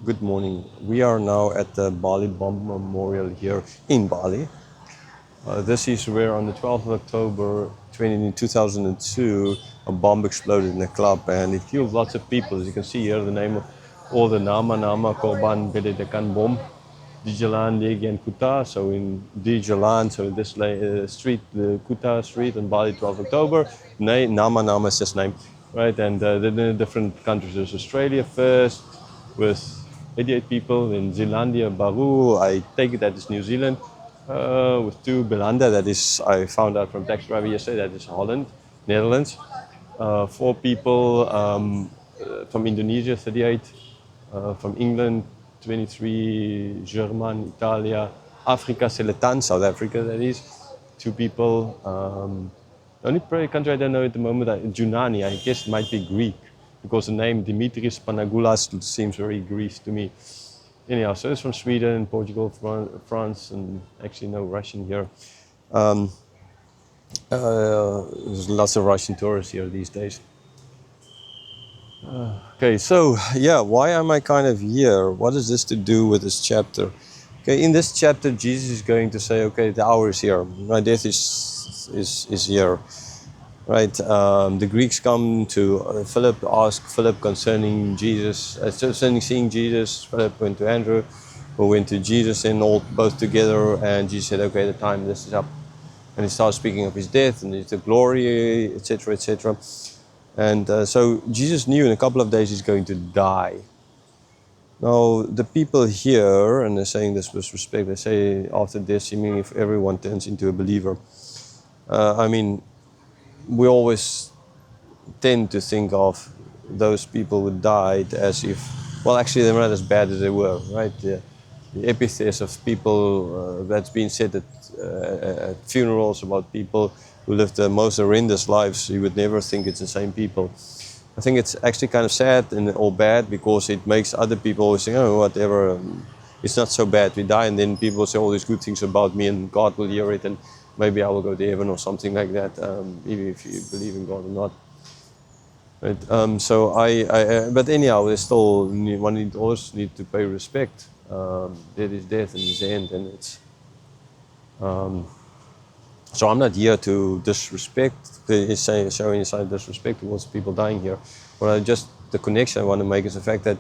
Good morning. We are now at the Bali Bomb Memorial here in Bali. This is where on the 12th of October 2002 a bomb exploded in a club and it killed lots of people. As you can see here, the name of all the Nama, Korban, Bededekan Bom, Dijalan, Legi and Kuta. So in Dijalan, so this street, the Kuta street in Bali, 12th October, Nama is just name, right? And the different countries. There's Australia first with 88 people, in Zealandia, Baru, I take it that is New Zealand, with two, Belanda, that is, I found out from taxi driver yesterday, that is Holland, Netherlands. Four people from Indonesia, 38, from England, 23, German, Italia, Africa, Selatan, South Africa, that is, two people. The only country I don't know at the moment, Junani, I guess it might be Greek, because the name Dimitris Panagoulas seems very Greece to me. Anyhow, so it's from Sweden, Portugal, France, and actually no Russian here. There's lots of Russian tourists here these days. Okay, so yeah, why am I kind of here? What is this to do with this chapter? Okay, in this chapter, Jesus is going to say, okay, the hour is here. My death is here. Right, the Greeks come to Philip, ask Philip concerning Jesus, concerning seeing Jesus. Philip went to Andrew, who went to Jesus, and all both together. And Jesus said, "Okay, the time this is up." And he starts speaking of his death and the glory, etc., etc. And so Jesus knew in a couple of days he's going to die. Now the people here, and they're saying this with respect, they say after this, you mean if everyone turns into a believer? I mean, we always tend to think of those people who died as if, well, actually they're not as bad as they were, right? The epithets of people that's been said at funerals about people who lived the most horrendous lives, you would never think it's the same people. I think it's actually kind of sad and or bad because it makes other people always think, oh, whatever, it's not so bad, we die, and then people say all these good things about me and God will hear it and maybe I will go to heaven or something like that, even if you believe in God or not. Right? So but anyhow, there's still one always need to pay respect. Death is death and it's the end, and it's. So I'm not here to disrespect, showing some disrespect towards people dying here. But the connection I want to make is the fact that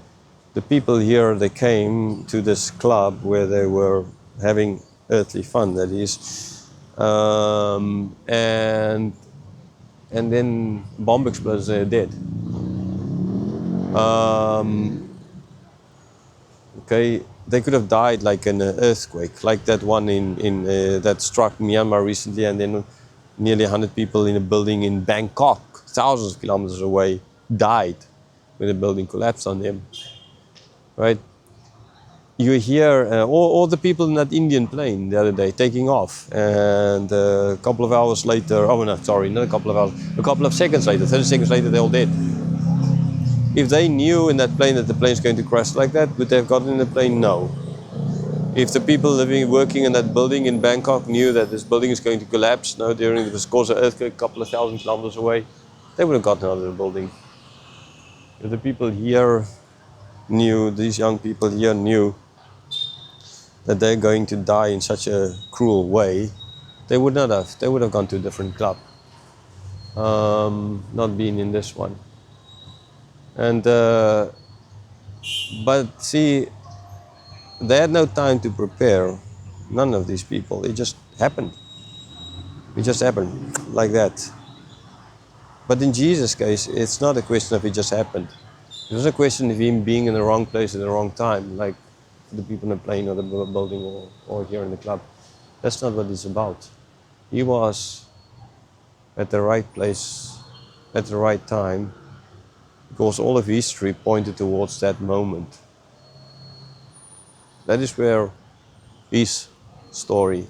the people here, they came to this club where they were having earthly fun, that is, and then bomb explodes, they're dead. Okay, they could have died like in an earthquake, like that one in that struck Myanmar recently, and then nearly 100 people in a building in Bangkok, thousands of kilometers away, died when the building collapsed on them. Right? You hear all the people in that Indian plane the other day taking off, and a couple of hours later, oh no, sorry, not a couple of hours, a couple of seconds later, 30 seconds later, they're all dead. If they knew in that plane that the plane's going to crash like that, would they have gotten in the plane? No. If the people working in that building in Bangkok knew that this building is going to collapse, no, during the course of earthquake, a couple of thousand kilometers away, they would have gotten out of the building. If the people here knew, these young people here knew that they're going to die in such a cruel way, they would not have. They would have gone to a different club, not been in this one. And but see, they had no time to prepare. None of these people. It just happened. It just happened like that. But in Jesus' case, it's not a question of it just happened. It was a question of him being in the wrong place at the wrong time, like the people in the plane or the building or here in the club. That's not what it's about. He was at the right place at the right time because all of history pointed towards that moment. That is where his story,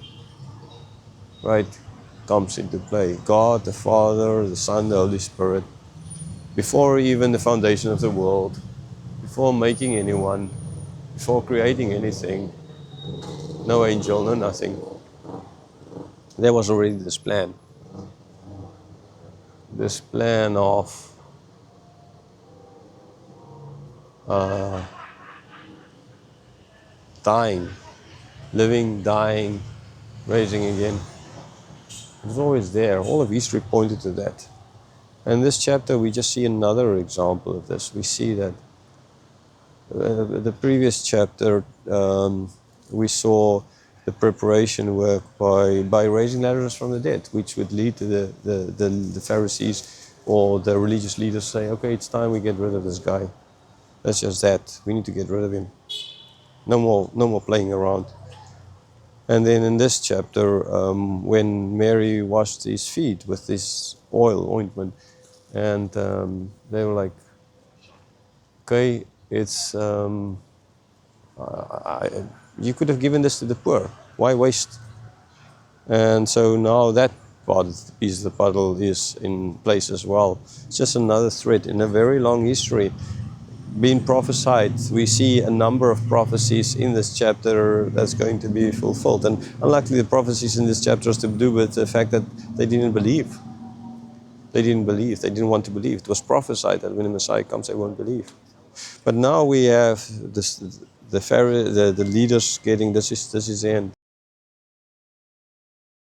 right, comes into play. God, the Father, the Son, the Holy Spirit, before even the foundation of the world, before making anyone, before creating anything, no angel, no nothing. There was already this plan. This plan of dying, living, dying, raising again. It was always there. All of history pointed to that. And this chapter, we just see another example of this. We see that the previous chapter, we saw the preparation work by raising Lazarus from the dead, which would lead to the Pharisees or the religious leaders say, okay, it's time we get rid of this guy. That's just that. We need to get rid of him. No more playing around. And then in this chapter, when Mary washed his feet with this ointment, and they were like, okay, it's you could have given this to the poor. Why waste? And so now that piece of the puzzle is in place as well. It's just another thread in a very long history being prophesied. We see a number of prophecies in this chapter that's going to be fulfilled. And unlikely the prophecies in this chapter has to do with the fact that they didn't believe. They didn't believe. They didn't want to believe. It was prophesied that when the Messiah comes, they won't believe. But now we have this, the leaders getting this is the end.